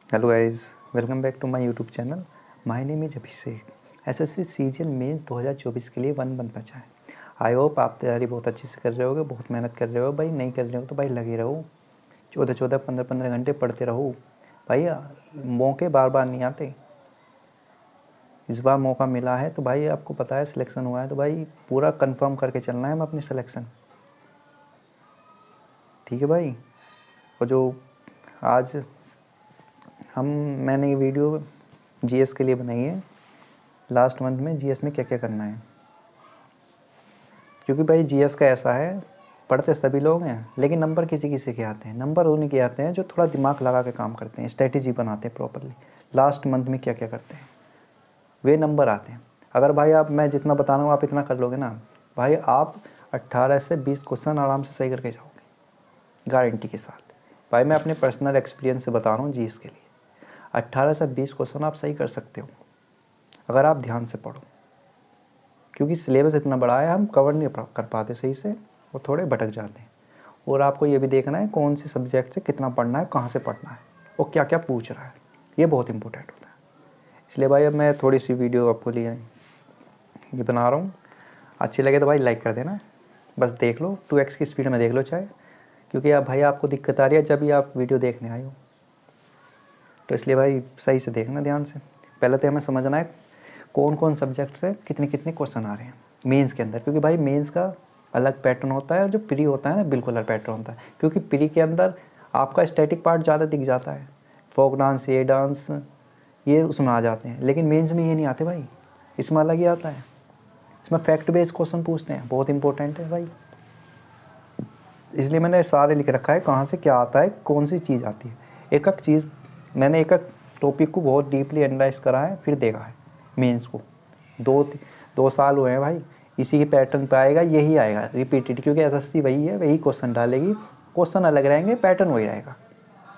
Hello guys, welcome back to my YouTube channel. My name is Abhishek. SSC CGL mains 2024 के लिए 1 बचा है। I hope आप तैयारी बहुत अच्छे से कर रहे होगे, बहुत मेहनत कर रहे हो। भाई नहीं कर रहे हो तो भाई लगे रहो, 14 15 घंटे पढ़ते रहो। भाई मौके बार बार नहीं आते, इस बार मौका मिला है तो भाई आपको पता है सिलेक्शन हुआ है तो भाई पूरा कंफर्म करके चलना है हम अपनी सिलेक्शन। ठीक है भाई। और जो आज मैंने ये वीडियो जीएस के लिए बनाई है, लास्ट मंथ में जीएस में क्या क्या करना है। क्योंकि भाई जीएस का ऐसा है, पढ़ते सभी लोग हैं लेकिन नंबर किसी किसी के आते हैं। नंबर उन्हीं के आते हैं जो थोड़ा दिमाग लगा के काम करते हैं, स्ट्रेटेजी बनाते हैं प्रॉपरली। लास्ट मंथ में क्या क्या करते हैं वे नंबर आते हैं। अगर भाई आप मैं जितना बता रहा हूँ आप इतना कर लोगे ना, भाई आप 18 से 20 क्वेश्चन आराम से सही करके जाओगे, गारंटी के साथ। भाई मैं अपने पर्सनल एक्सपीरियंस से बता रहा हूँ जीएस के लिए, 18 से 20 क्वेश्चन आप सही कर सकते हो अगर आप ध्यान से पढ़ो। क्योंकि सिलेबस इतना बड़ा है, हम कवर नहीं कर पाते सही से और थोड़े भटक जाते हैं। और आपको ये भी देखना है कौन से सब्जेक्ट से कितना पढ़ना है, कहाँ से पढ़ना है और क्या क्या पूछ रहा है, ये बहुत इंपॉर्टेंट होता है। इसलिए भाई अब मैं थोड़ी सी वीडियो आपको लिए ये बना रहा हूँ। अच्छी लगे तो भाई लाइक कर देना, बस देख लो 2x की स्पीड में देख लो चाहे, क्योंकि अब भाई आपको दिक्कत आ रही है जब भी आप वीडियो देखने आए हो, तो इसलिए भाई सही से देखना ध्यान से। पहले तो हमें समझना है कौन कौन सब्जेक्ट से कितने कितने क्वेश्चन आ रहे हैं मेंस के अंदर। क्योंकि भाई मेंस का अलग पैटर्न होता है और जो प्री होता है ना बिल्कुल अलग पैटर्न होता है। क्योंकि प्री के अंदर आपका स्टैटिक पार्ट ज़्यादा दिख जाता है, फोक डांस, ये डांस, ये उसमें आ जाते हैं। लेकिन मेंस में ये नहीं आते भाई, इसमें अलग ही आता है। इसमें फैक्ट बेस्ड क्वेश्चन पूछते हैं, बहुत इंपॉर्टेंट है भाई। इसलिए मैंने सारे लिख रखा है कहाँ से क्या आता है, कौन सी चीज़ आती है। एक एक चीज़ मैंने एक एक टॉपिक को बहुत डीपली एनालाइज करा है, फिर देखा है मेंस को। 2 साल हुए हैं भाई, इसी के पैटर्न पे आएगा, यही आएगा रिपीटेड। क्योंकि एसएससी वही है, वही क्वेश्चन डालेगी, क्वेश्चन अलग रहेंगे, पैटर्न वही रहेगा।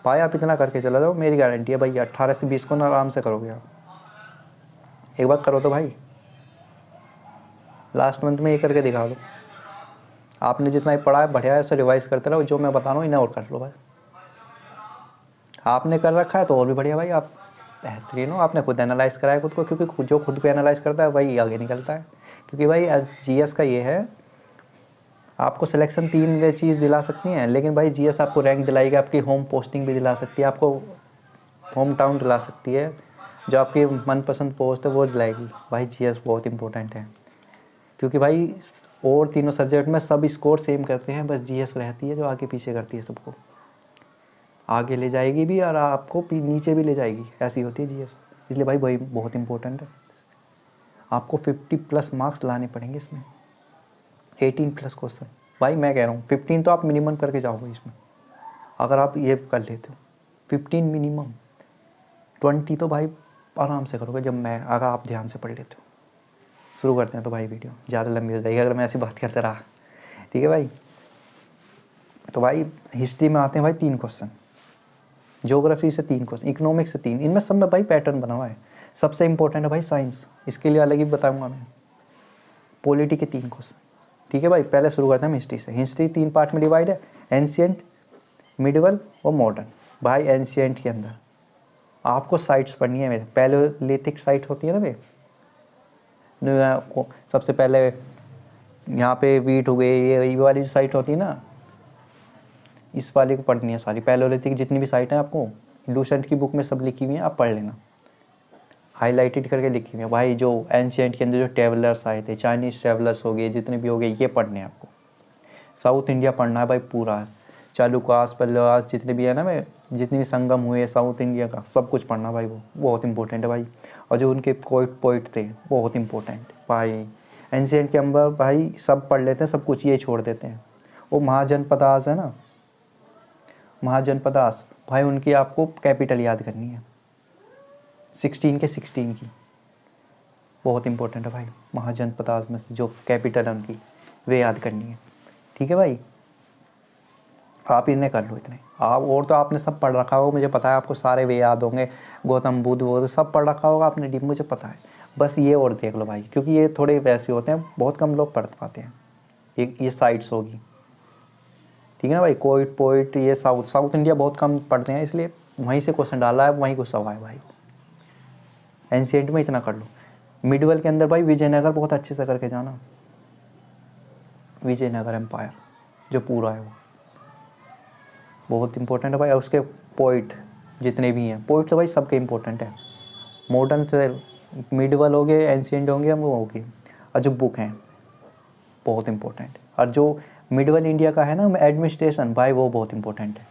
भाई आप इतना करके चला जाओ, मेरी गारंटी है भाई 18 से 20 को ना आराम से करोगे आप। एक बार करो तो भाई लास्ट मंथ में ये करके दिखा दो। आपने जितना ही पढ़ा है बढ़िया है, उसे रिवाइज करते रहो। जो मैं बता रहा हूँ इन्हें और कर लो भाई। आपने कर रखा है तो और भी बढ़िया भाई, आप बेहतरीन हो। आपने खुद एनालाइज करा है खुद को, क्योंकि जो खुद को एनालाइज करता है वही आगे निकलता है। क्योंकि भाई जीएस का ये है, आपको सिलेक्शन 3 वे चीज़ दिला सकती हैं, लेकिन भाई जीएस आपको रैंक दिलाएगी, आपकी होम पोस्टिंग भी दिला सकती है, आपको होम टाउन दिला सकती है, जो आपकी मनपसंद पोस्ट है वो दिलाएगी। भाई जीएस बहुत इंपॉर्टेंट है। क्योंकि भाई और तीनों सब्जेक्ट में सब स्कोर सेम करते हैं, बस जीएस रहती है जो आगे पीछे करती है, सबको आगे ले जाएगी भी और आपको नीचे भी ले जाएगी, ऐसी होती है जीएस। इसलिए भाई वही बहुत इंपॉर्टेंट है। आपको 50+ मार्क्स लाने पड़ेंगे इसमें, 18+ क्वेश्चन। भाई मैं कह रहा हूँ 15 तो आप मिनिमम करके जाओगे इसमें, अगर आप ये कर लेते हो 15 मिनिमम। 20 तो भाई आराम से करोगे जब मैं, अगर आप ध्यान से पढ़ लेते हो। शुरू करते हैं तो भाई वीडियो ज़्यादा लंबी हो जाएगी अगर मैं ऐसी बात करते रहा। ठीक है भाई। तो भाई हिस्ट्री में आते हैं भाई 3 क्वेश्चन, ज्योग्राफी से 3 क्वेश्चन, इकोनॉमिक्स से 3। इनमें सब में भाई पैटर्न बना हुआ है। सबसे इंपॉर्टेंट है भाई साइंस, इसके लिए अलग ही बताऊंगा मैं। पॉलिटी के 3 क्वेश्चन। ठीक है भाई। पहले शुरू करते हैं हिस्ट्री से। हिस्ट्री 3 पार्ट में डिवाइड है, एंशियंट, मिडिवल और मॉडर्न। भाई एंशियंट के अंदर आपको साइट्स पढ़नी है। पैलेयोलिथिक साइट होती है ना वे, सबसे पहले यहाँ पे वीट हो गए, ये वाली साइट होती है ना, इस वाले को पढ़नी है सारी। पैलेयोलिथिक जितनी भी साइट है आपको लूसेंट की बुक में सब लिखी हुई हैं, आप पढ़ लेना, हाईलाइटेड करके लिखी हुई है। भाई जो एंशियंट के अंदर जो ट्रेवलर्स आए थे, चाइनीज़ ट्रेवलर्स हो गए, जितने भी हो गए, ये पढ़ने हैं आपको। साउथ इंडिया पढ़ना है भाई पूरा, चालुकास, पल्लवास, जितने भी है ना, मैं जितने भी संगम हुए साउथ इंडिया का, सब कुछ पढ़ना भाई, वो बहुत इंपॉर्टेंट है भाई। और जो उनके पोइट थे बहुत इंपॉर्टेंट भाई। एंशियंट के अंदर भाई सब पढ़ लेते हैं, सब कुछ ये छोड़ देते हैं। वो महाजनपदास है ना, महाजनपदास, भाई उनकी आपको कैपिटल याद करनी है, 16 के 16 की, बहुत इंपॉर्टेंट है भाई। महाजनपदास में जो कैपिटल है उनकी, वे याद करनी है। ठीक है भाई। आप इन्हें कर लो इतने। आप और तो आपने सब पढ़ रखा होगा, मुझे पता है आपको सारे वे याद होंगे, गौतम बुद्ध वो सब पढ़ रखा होगा आपने डीप, मुझे पता है। बस ये और देख लो भाई, क्योंकि ये थोड़े वैसे होते हैं, बहुत कम लोग पढ़ पाते हैं। ये साइट्स होगी, ठीक है ना भाई। कोइट पोइट, ये साउथ इंडिया बहुत कम पढ़ते हैं, इसलिए वहीं से क्वेश्चन डाला है, वहीं घुसा हुआ है भाई। एंशिएंट में इतना कर लो। मिडवल के अंदर भाई विजयनगर बहुत अच्छे से करके जाना, विजयनगर एम्पायर जो पूरा है वो बहुत इंपॉर्टेंट है भाई। और उसके पोइट जितने भी हैं, पोइट तो भाई सबके इंपॉर्टेंट है। मॉडर्न से मिडवल हो गए, एंशिएंट होंगे, वो हो गए। और जो बुक हैं बहुत इंपॉर्टेंट। और जो मिडवल इंडिया का है ना एडमिनिस्ट्रेशन भाई, वो बहुत इंपॉर्टेंट है।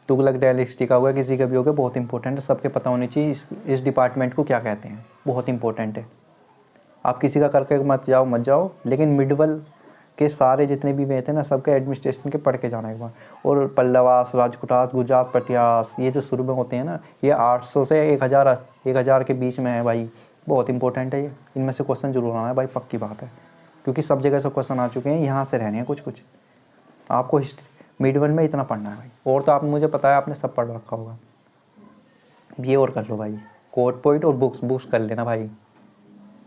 तुगलक डायनेस्टी का होगा, किसी का भी होगा, बहुत इंपॉर्टेंट है। सबके पता होनी चाहिए इस डिपार्टमेंट को क्या कहते हैं, बहुत इंपॉर्टेंट है। आप किसी का करके मत जाओ, लेकिन मिडवल के सारे जितने भी वे थे ना, सबके एडमिनिस्ट्रेशन के पढ़ के जाना एक बार। और पल्लवास, राजकुटास, गुजरात, पटियास, ये जो शुरू में होते हैं ना, ये 800 से 1000 के बीच में है भाई, बहुत इंपॉर्टेंट है ये। इनमें से क्वेश्चन जरूर आना है भाई, पक्की बात है, क्योंकि सब जगह से क्वेश्चन आ चुके हैं, यहाँ से रहने हैं कुछ आपको हिस्ट्री मिडवल में इतना पढ़ना है भाई। और तो आप मुझे पता है आपने सब पढ़ रखा होगा, ये और कर लो भाई। कोड पॉइंट और बुक्स कर लेना भाई,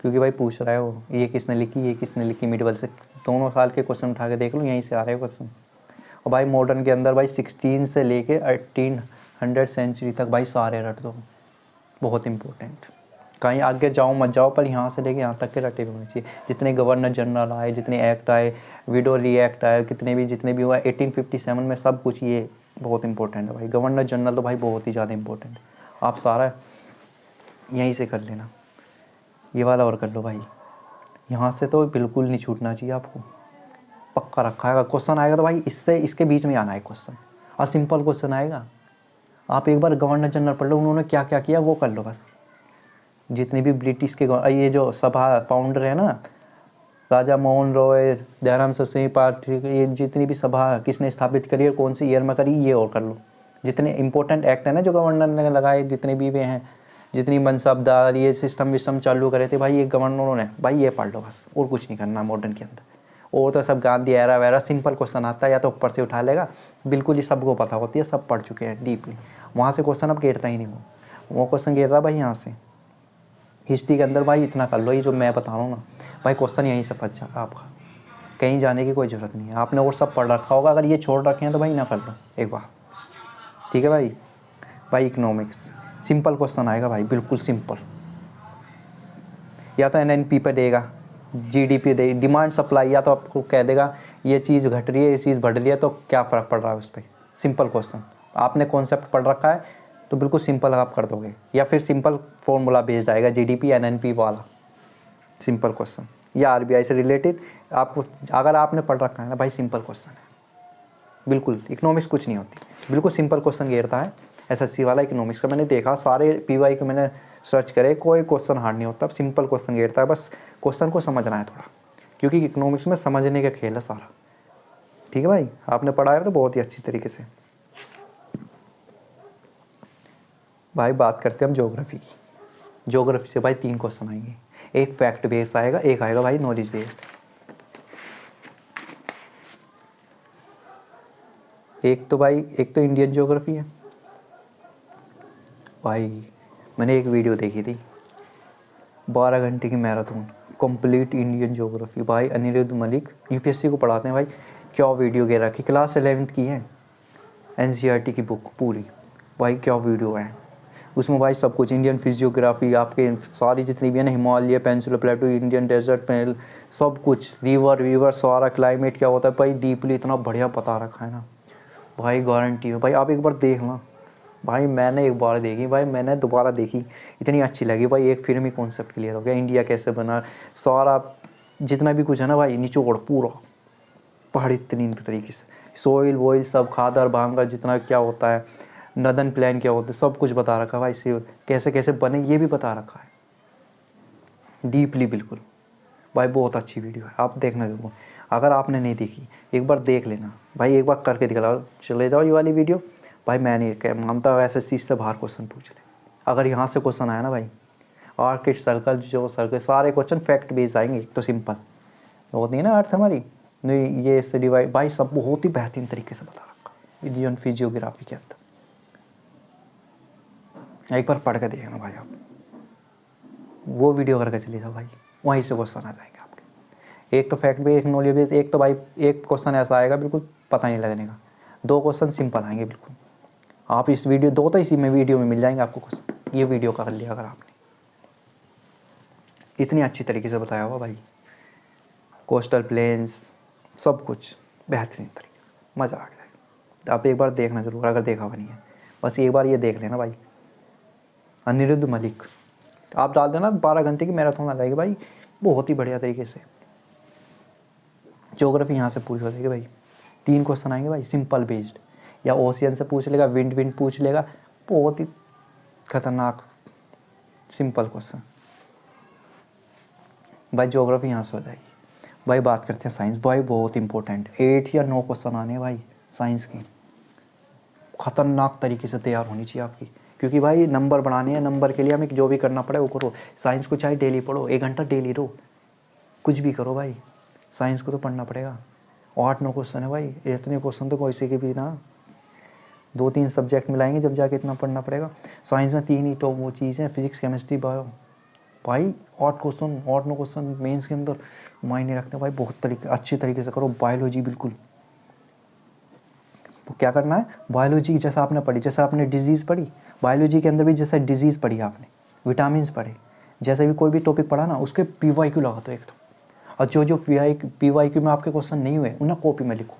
क्योंकि भाई पूछ रहा है वो ये किसने लिखी मिडवल से। दोनों साल के क्वेश्चन उठा के देख लो, यहीं से आ रहे हैं क्वेश्चन। और भाई मॉडर्न के अंदर भाई 16 से लेके 1800 सेंचुरी तक भाई सारे रट दो, बहुत इंपॉर्टेंट। कहीं आगे जाओ मत जाओ, पर यहाँ से लेके यहाँ तक के रटे होने चाहिए। जितने गवर्नर जनरल आए, जितने एक्ट आए, विडो एक्ट आए, जितने भी हुआ 1857 में, सब कुछ ये बहुत इंपॉर्टेंट है भाई। गवर्नर जनरल तो भाई बहुत ही ज़्यादा इंपॉर्टेंट। आप सारा यहीं से कर लेना, ये वाला और कर लो भाई। यहाँ से तो बिल्कुल नहीं छूटना चाहिए आपको, पक्का रखा है। अगर क्वेश्चन आएगा तो भाई इसके बीच में आना है क्वेश्चन, और सिंपल क्वेश्चन आएगा। आप एक बार गवर्नर जनरल पढ़ लो, उन्होंने क्या क्या किया वो कर लो बस। जितने भी ब्रिटिश के ये जो सभा फाउंडर है ना, राजा मोहन रॉय, दयाराम सरस्वती पाठक, ये जितनी भी सभा किसने स्थापित करी है, कौन सी ईयर में करी, ये और कर लो। जितने इंपॉर्टेंट एक्ट है ना जो गवर्नर ने लगाए, जितने भी वे हैं, जितनी मनसबदार ये सिस्टम विस्टम चालू करे थे भाई ये गवर्नरों ने, भाई ये पढ़ लो बस, और कुछ नहीं करना मॉडर्न के अंदर। और तो सब गांधी एरा वैरा सिंपल क्वेश्चन आता है, या तो ऊपर से उठा लेगा, बिल्कुल ही सबको पता होती है, सब पढ़ चुके हैं डीपली। वहाँ से क्वेश्चन अब घेरता ही नहीं, वो क्वेश्चन घेर रहा भाई यहाँ से। हिस्ट्री के अंदर भाई इतना कर लो, ये जो मैं बता रहा हूँ ना भाई, क्वेश्चन यहीं से फंस जाएगा आपका, कहीं जाने की कोई ज़रूरत नहीं है। आपने और सब पढ़ रखा होगा, अगर ये छोड़ रखे हैं तो भाई ना कर लो एक बार, ठीक है भाई। भाई इकोनॉमिक्स सिंपल क्वेश्चन आएगा भाई, बिल्कुल सिंपल। या तो एनएनपी पे देगा, जीडीपी दे, डिमांड सप्लाई, या तो आपको कह देगा ये चीज़ घट रही है, ये चीज़ बढ़ रही है, तो क्या फ़र्क पड़ रहा है उस पर। सिंपल क्वेश्चन, आपने कॉन्सेप्ट पढ़ रखा है तो बिल्कुल सिंपल आप कर दोगे। या फिर सिंपल फॉर्मूला बेस्ड आएगा, जीडीपी एनएनपी वाला सिंपल क्वेश्चन, या आरबीआई से रिलेटेड। आपको अगर आपने पढ़ रखा है ना भाई, सिंपल क्वेश्चन है बिल्कुल। इकोनॉमिक्स कुछ नहीं होती, बिल्कुल सिंपल क्वेश्चन घेरता है एसएससी वाला इकोनॉमिक्स का। मैंने देखा सारे पीवाई को मैंने सर्च करे, कोई क्वेश्चन हार्ड नहीं होता, सिंपल क्वेश्चन घेरता है। बस क्वेश्चन को समझना है थोड़ा, क्योंकि इकोनॉमिक्स में समझने का खेल है सारा, ठीक है भाई। आपने पढ़ा है तो बहुत ही अच्छी तरीके से। भाई बात करते हैं हम ज्योग्राफी की। ज्योग्राफी से भाई 3 क्वेश्चन आएंगे, एक फैक्ट बेस्ड आएगा, एक आएगा भाई नॉलेज बेस्ड। एक तो इंडियन ज्योग्राफी है भाई। मैंने एक वीडियो देखी थी, 12 घंटे की मैराथन कंप्लीट इंडियन ज्योग्राफी भाई। अनिरुद्ध मलिक यूपीएससी को पढ़ाते हैं भाई, क्या वीडियो गे रखी, क्लास 11th की है, एनसीईआरटी की बुक पूरी भाई, क्या वीडियो है उसमें भाई। सब कुछ इंडियन फिजियोग्राफी, आपके सारी जितनी भी है ना, Himalaya, peninsular plateau, Indian desert panel, सब कुछ, रिवर सारा, क्लाइमेट क्या होता है भाई, डीपली इतना बढ़िया बता रखा है ना भाई, गारंटी है भाई। आप एक बार देखना भाई, मैंने एक बार देखी भाई, मैंने दोबारा देखी, इतनी अच्छी लगी भाई। एक फिल्म ही कॉन्सेप्ट क्लियर हो गया, इंडिया कैसे बना, सारा जितना भी कुछ है ना भाई, निचोड़ पूरा बेहतरीन तरीके से। सोइल वोइल सब, खादर भांगर जितना क्या होता है, नदन प्लान क्या होता है, सब कुछ बता रखा है भाई। से कैसे कैसे बने ये भी बता रखा है डीपली बिल्कुल भाई। बहुत अच्छी वीडियो है, आप देखना जरूर। अगर आपने नहीं देखी एक बार देख लेना भाई, एक बार करके दिखलाओ, चले जाओ ये वाली वीडियो भाई। मैं नहीं मानता ऐसे चीज़ से बाहर क्वेश्चन पूछ ले। अगर यहाँ से क्वेश्चन आया ना भाई, आर्किड सर्कल जो सर्कल, सारे क्वेश्चन फैक्ट बेस्ड आएंगे। तो सिंपल होती है ना अर्थ हमारी, नहीं ये इससे डिवाइड भाई, सब बहुत ही बेहतरीन तरीके से बता रखा इंडियन फिजियोग्राफी के अंदर। एक बार पढ़ के देखना भाई, आप वो वीडियो करके चले जाओ भाई, वहीं से क्वेश्चन आ जाएंगे आपके। एक तो फैक्ट बेस्ड, नॉलेज बेस्ड, एक तो भाई एक क्वेश्चन ऐसा आएगा बिल्कुल पता नहीं लगने का, 2 क्वेश्चन सिंपल आएंगे बिल्कुल, आप इस वीडियो दो तो इसी में वीडियो में मिल जाएंगे आपको क्वेश्चन, ये वीडियो का कर लिया अगर आपने, इतनी अच्छी तरीके से बताया हुआ भाई, कोस्टल प्लेन्स सब कुछ बेहतरीन तरीके से, मज़ा आ गया। आप एक बार देखना जरूर अगर देखा हुआ नहीं है, बस एक बार ये देख लेना भाई। अनिरुद्ध मलिक आप डाल देना, 12 घंटे की मैराथन आ जाएगी भाई, बहुत ही बढ़िया तरीके से। ज्योग्राफी यहाँ से पूछ लेगा भाई, 3 क्वेश्चन आएंगे भाई सिंपल बेस्ड, या ओशियन से पूछ लेगा, विंड पूछ लेगा, बहुत ही खतरनाक सिंपल क्वेश्चन भाई। ज्योग्राफी यहाँ से हो जाएगी भाई। बात करते हैं साइंस भाई, बहुत इंपॉर्टेंट 8 या 9 क्वेश्चन आने हैं भाई साइंस की, खतरनाक तरीके से तैयार होनी चाहिए आपकी, क्योंकि भाई नंबर बढ़ाने हैं, नंबर के लिए हमें जो भी करना पड़े वो करो। साइंस को चाहे डेली पढ़ो, 1 घंटा डेली रहो, कुछ भी करो भाई, साइंस को तो पढ़ना पड़ेगा। 8-9 क्वेश्चन है भाई, इतने क्वेश्चन तो कोई से के भी ना 2-3 सब्जेक्ट मिलाएंगे जब जाके इतना पढ़ना पड़ेगा। साइंस में 3 ही तो वो चीज़ है, फिजिक्स केमिस्ट्री बायो भाई। 8-9 क्वेश्चन मेंस के अंदर मायने रखते हैं भाई, बहुत अच्छी तरीके से करो। बायोलॉजी बिल्कुल क्या करना है, बायोलॉजी जैसा आपने पढ़ी, जैसा आपने डिजीज़ पढ़ी, बायोलॉजी के अंदर भी जैसा डिजीज़ पढ़ी आपने, विटामिन पढ़े, जैसे भी कोई भी टॉपिक पढ़ा ना उसके PYQ लगा दो एकदम। और जो PYQ में आपके क्वेश्चन नहीं हुए उन्हें कॉपी में लिखो।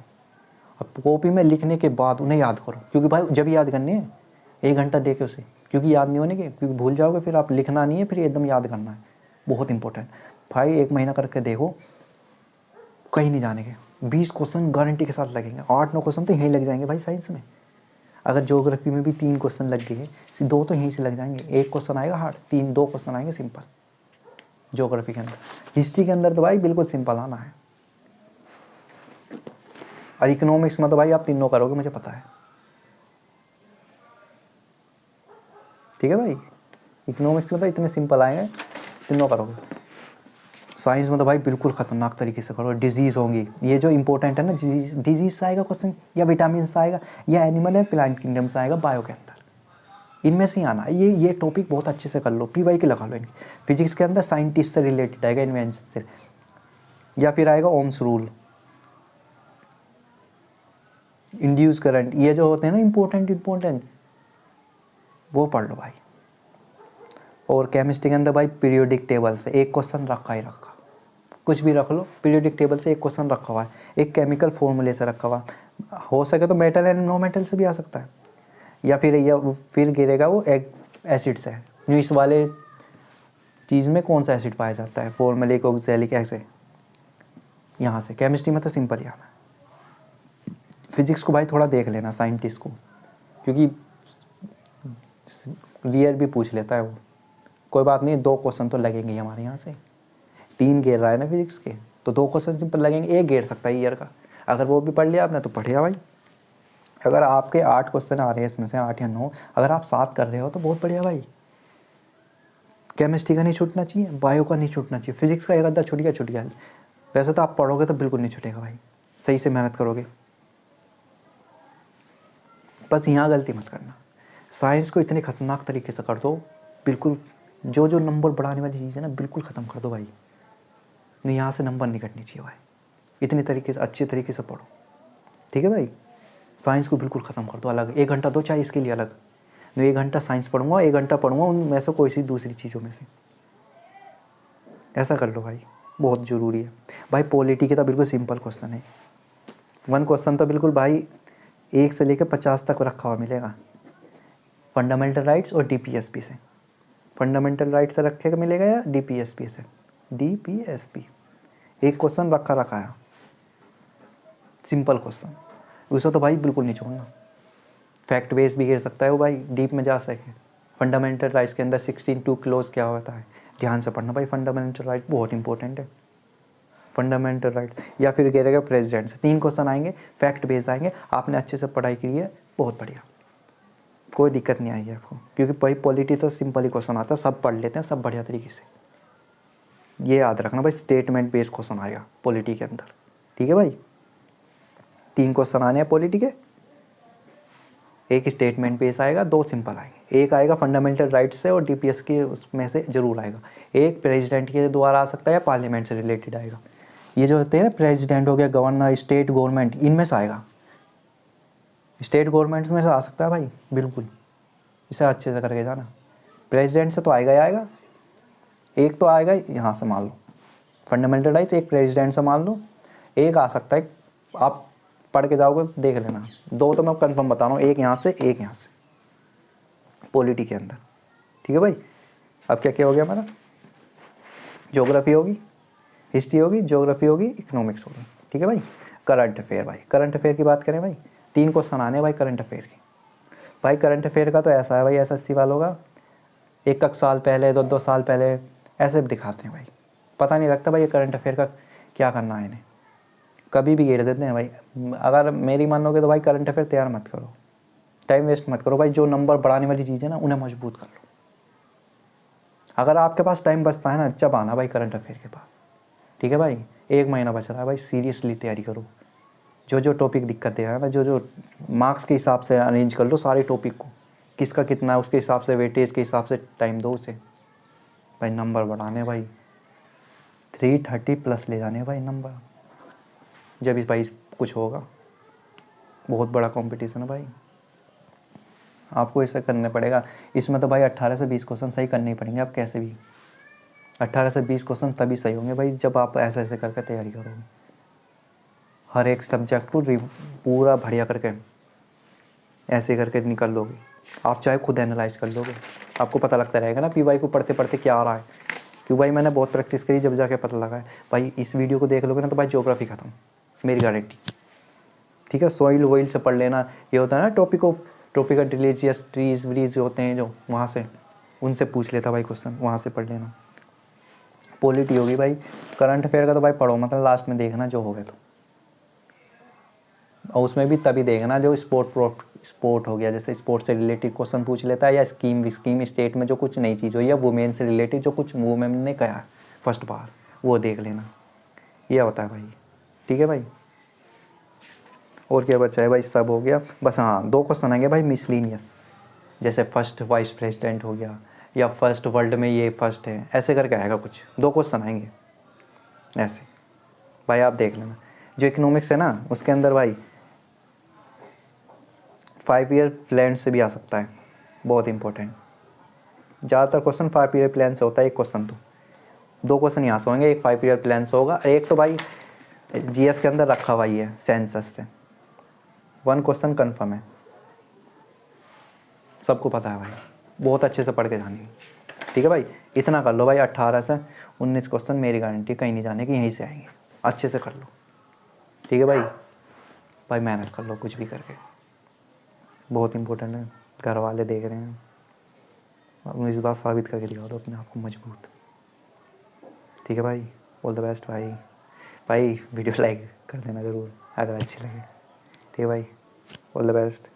अब कॉपी में लिखने के बाद उन्हें याद करो, क्योंकि भाई जब याद करनी है 1 घंटा दे के उसे, क्योंकि याद नहीं होने के, क्योंकि भूल जाओगे फिर आप, लिखना नहीं है फिर एकदम याद करना है, बहुत इंपॉर्टेंट भाई। 1 महीना करके देखो, कहीं नहीं जाने के, 20 क्वेश्चन गारंटी के साथ लगेंगे। 8-9 क्वेश्चन तो यहीं लग जाएंगे भाई साइंस में। अगर ज्योग्राफी में भी 3 क्वेश्चन लग गए, 2 तो यहीं से लग जाएंगे, 1 क्वेश्चन आएगा हार्ड, 2 क्वेश्चन आएंगे सिंपल ज्योग्राफी के अंदर। हिस्ट्री के अंदर तो भाई बिल्कुल सिंपल आना है, और इकोनॉमिक्स में तो भाई आप तीनों करोगे मुझे पता है, ठीक है भाई। इकोनॉमिक्स में तो इतने सिंपल आएंगे, तीनों करोगे। साइंस में तो भाई बिल्कुल खतरनाक तरीके से करो। डिजीज़ होंगी, ये जो इंपॉर्टेंट है ना, डिजीज से आएगा क्वेश्चन, या विटामिन से आएगा, या एनिमल एंड प्लांट किंगडम से आएगा बायो के अंदर, इनमें से ही आना। ये टॉपिक बहुत अच्छे से कर लो, PYQ लगा लो इनकी। फिजिक्स के अंदर साइंटिस्ट से रिलेटेड आएगा, इन्वेंशन से, या फिर आएगा ओम्स रूल, इंड्यूस करंट, ये जो होते हैं ना इंपॉर्टेंट वो पढ़ लो भाई। और केमिस्ट्री के अंदर भाई पीरियोडिक टेबल से 1 क्वेश्चन रखा ही रखा, कुछ भी रख लो, पीरियोडिक टेबल से 1 क्वेश्चन रखा हुआ है, एक केमिकल फॉर्मूले से रखा हुआ, हो सके तो मेटल एंड नो मेटल से भी आ सकता है, या फिर गिरेगा वो एसिड से। इस वाले चीज़ में कौन सा एसिड पाया जाता है, फॉर्मलिक, ऑक्सैलिक, ऐसे यहाँ से। केमिस्ट्री में तो सिंपल ही आना है। फिजिक्स को भाई थोड़ा देख लेना साइंटिस्ट को, क्योंकि रियर भी पूछ लेता है वो। कोई बात नहीं, 2 क्वेश्चन तो लगेंगे हमारे यहाँ से, 3 घेर रहा है ना फिजिक्स के, तो 2 क्वेश्चन सिंपल लगेंगे, 1 घेर सकता है ईयर का। अगर वो भी पढ़ लिया आपने तो बढ़िया भाई। अगर आपके 8 क्वेश्चन आ रहे हैं इसमें से 8 या 9, अगर आप 7 कर रहे हो तो बहुत बढ़िया भाई। केमिस्ट्री का नहीं छूटना चाहिए, बायो का नहीं छूटना चाहिए, फिजिक्स का एक आधा छूट गया। वैसे तो आप पढ़ोगे तो बिल्कुल नहीं छूटेगा भाई, सही से मेहनत करोगे। बस यहाँ गलती मत करना, साइंस को इतने खतरनाक तरीके से कर दो, बिल्कुल जो नंबर बढ़ाने वाली चीज़ है ना बिल्कुल ख़त्म कर दो भाई। नहीं, यहाँ से नंबर नहीं कटनी चाहिए भाई, इतनी तरीके से अच्छे तरीके से पढ़ो, ठीक है भाई। साइंस को बिल्कुल ख़त्म कर दो, अलग 1 घंटा दो चाहे इसके लिए अलग। मैं 1 घंटा साइंस पढ़ूंगा, 1 घंटा पढ़ूंगा उनमें से कोई सी दूसरी चीज़ों में से, ऐसा कर लो भाई, बहुत ज़रूरी है भाई। पॉलिटी के तो बिल्कुल सिंपल क्वेश्चन है, 1 क्वेश्चन तो बिल्कुल भाई 1 से लेकर 50 तक रखा हुआ मिलेगा, फंडामेंटल राइट्स और DPSP से। फंडामेंटल राइट से रखेगा मिलेगा, या DPSP से, DPSP 1 क्वेश्चन रखा है सिंपल क्वेश्चन, उसे तो भाई बिल्कुल नहीं छोड़ना। फैक्ट बेस भी गिर सकता है वो भाई, डीप में जा सके। फंडामेंटल राइट्स के अंदर 16(2) क्लोज क्या होता है, ध्यान से पढ़ना भाई। फंडामेंटल राइट बहुत इंपॉर्टेंट है, फंडामेंटल राइट्स। या फिर गिरेगा प्रेसिडेंट से, 3 क्वेश्चन आएंगे, फैक्ट बेस आएंगे, आपने अच्छे से पढ़ाई की है, बहुत बढ़िया, कोई दिक्कत नहीं आएगी आपको। क्योंकि भाई पॉलिटी तो सिंपल ही क्वेश्चन आता है, सब पढ़ लेते हैं सब बढ़िया तरीके से। ये याद रखना भाई, स्टेटमेंट बेस्ड क्वेश्चन आएगा पॉलिटी के अंदर, ठीक है भाई। 3 क्वेश्चन आने हैं पॉलिटी के, 1 स्टेटमेंट बेस आएगा, 2 सिंपल आएंगे। 1 आएगा फंडामेंटल राइट्स से और DPS के उसमें से जरूर आएगा। 1 प्रेसिडेंट के द्वारा आ सकता है या पार्लियामेंट से रिलेटेड आएगा। ये जो होते हैं ना, प्रेसिडेंट हो गया, गवर्नर, स्टेट गवर्नमेंट, इनमें से आएगा। स्टेट गवर्नमेंट में से आ सकता है भाई, बिल्कुल, इसे अच्छे से करके जाना। प्रेसिडेंट से तो आएगा ही आएगा, एक तो आएगा यहाँ से मान लो, फंडामेंटल राइट्स एक प्रेसिडेंट से मान लो, एक आ सकता है, आप पढ़ के जाओगे देख लेना, दो तो मैं कंफर्म बता रहा हूँ, एक यहाँ से एक यहाँ से, पॉलिटी के अंदर। ठीक है भाई, अब क्या क्या हो गया हमारा, ज्योग्राफी होगी, हिस्ट्री होगी, ज्योग्राफी होगी, इकोनॉमिक्स होगी। ठीक है भाई, करंट अफेयर, भाई करंट अफेयर की बात करें भाई, 3 क्वेश्चन आने भाई करंट अफेयर के। भाई करंट अफेयर का तो ऐसा है भाई, एसएससी वालों का 1 साल पहले 2 साल पहले ऐसे दिखाते हैं भाई, पता नहीं लगता भाई ये करंट अफेयर का क्या करना है इन्हें, कभी भी घेर देते हैं भाई। अगर मेरी मानोगे तो भाई करंट अफेयर तैयार मत करो, टाइम वेस्ट मत करो भाई, जो नंबर बढ़ाने वाली चीज़ है ना उन्हें मजबूत कर लो। अगर आपके पास टाइम बचता है ना, जब आना भाई करंट अफेयर के पास। ठीक है भाई, 1 महीना बच रहा है भाई, सीरियसली तैयारी करो, जो जो टॉपिक दिक्कतें हैं ना, जो जो मार्क्स के हिसाब से अरेंज कर लो सारे टॉपिक को, किसका कितना है उसके हिसाब से, वेटेज के हिसाब से टाइम दो उसे भाई, नंबर बढ़ाने भाई, 330+ ले जाने भाई नंबर, जब इस भाई कुछ होगा। बहुत बड़ा कंपटीशन है भाई, आपको इसे करने पड़ेगा। इसमें तो भाई 18 से 20 क्वेश्चन सही करने ही पड़ेंगे, आप कैसे भी 18 से 20 क्वेश्चन तभी सही होंगे भाई जब आप ऐसे ऐसे करके तैयारी करोगे, हर एक सब्जेक्ट को पूरा बढ़िया करके ऐसे करके निकल लोगे। आप चाहे खुद एनालाइज कर लोगे, आपको पता लगता रहेगा ना पीवाई को पढ़ते पढ़ते क्या आ रहा है। क्यों भाई, मैंने बहुत प्रैक्टिस करी, जब जाके पता लगा है भाई, इस वीडियो को देख लोगे ना तो भाई ज्योग्राफी खत्म, मेरी गारंटी। ठीक है, सॉइल वॉइल से पढ़ लेना, ये होता है ना टॉपिकल रिलीजियस ट्रीज व्रीज होते हैं जो, वहाँ से उनसे पूछ लेता भाई क्वेश्चन, वहाँ से पढ़ लेना। पॉलिटी होगी भाई, करंट अफेयर का तो भाई पढ़ो मतलब लास्ट में देखना जो हो गया तो, और उसमें भी तभी देखना जो स्पोर्ट हो गया, जैसे स्पोर्ट से रिलेटेड क्वेश्चन पूछ लेता है, या स्कीम स्टेट में जो कुछ नई चीज़ हो, या वुमेन से रिलेटेड जो कुछ वुमेन ने कहा फर्स्ट बार, वो देख लेना, ये होता है भाई। ठीक है भाई, और क्या बचा है भाई, सब हो गया बस। हाँ, 2 क्वेश्चन आएंगे भाई मिसलिनियस, जैसे फर्स्ट वाइस प्रेसिडेंट हो गया, या फर्स्ट वर्ल्ड में ये फर्स्ट है, ऐसे करके आएगा कुछ, 2 क्वेश्चन आएंगे ऐसे भाई, आप देख लेना। जो इकोनॉमिक्स है ना उसके अंदर भाई 5 ईयर प्लान से भी आ सकता है, बहुत इंपॉर्टेंट। ज़्यादातर क्वेश्चन 5 ईयर प्लान से होता है, एक क्वेश्चन तो 2 क्वेश्चन यहाँ से होंगे, एक 5 ईयर प्लान से होगा, एक तो भाई जीएस के अंदर रखा हुआ ही है सेंसस से, 1 क्वेश्चन कन्फर्म है, सबको पता है भाई, बहुत अच्छे से पढ़ के जानेंगे। ठीक है भाई, इतना कर लो भाई, 18 से 19 क्वेश्चन मेरी गारंटी, कहीं नहीं जाने की, यहीं से आएंगे, अच्छे से कर लो। ठीक है भाई, भाई मेहनत कर लो कुछ भी करके, बहुत इंपॉर्टेंट है, घर वाले देख रहे हैं, अब इस बात साबित करके दिखा दो अपने आप को मजबूत। ठीक है भाई, ऑल द बेस्ट भाई। भाई वीडियो लाइक कर देना ज़रूर अगर अच्छी लगे। ठीक है भाई, ऑल द बेस्ट।